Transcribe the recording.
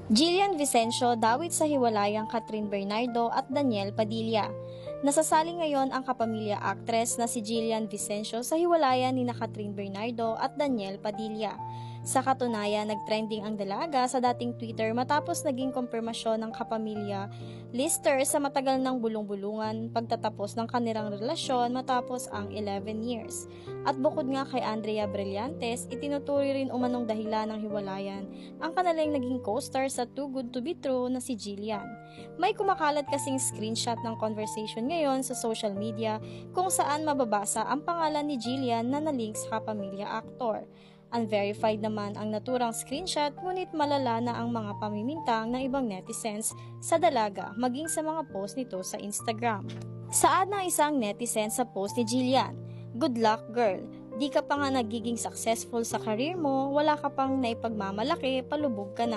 Jillian Vicencio dawit sa hiwalayang Catherine Bernardo at Daniel Padilla. Nasasali ngayon ang kapamilya actress na si Jillian Vicencio sa hiwalayan ni Catherine Bernardo at Daniel Padilla. Sa katunayan, nagtrending ang dalaga sa dating Twitter matapos naging kumpirmasyon ng kapamilya Lister sa matagal ng bulong-bulungan pagtatapos ng kanilang relasyon matapos ang 11 years. At bukod nga kay Andrea Brillantes, itinutuloy rin umanong dahilan ng hiwalayan ang kanilang naging co-star sa Too Good to Be True na si Jillian. May kumakalat kasing screenshot ng conversation ngayon sa social media kung saan mababasa ang pangalan ni Jillian na nalink sa kapamilya aktor. Unverified naman ang naturang screenshot ngunit malala na ang mga pamimintang ng ibang netizens sa dalaga maging sa mga post nito sa Instagram. Saad ng isang netizen sa post ni Jillian, "Good luck girl, di ka pa nga nagiging successful sa career mo, wala ka pang naipagmamalaki, palubog ka na."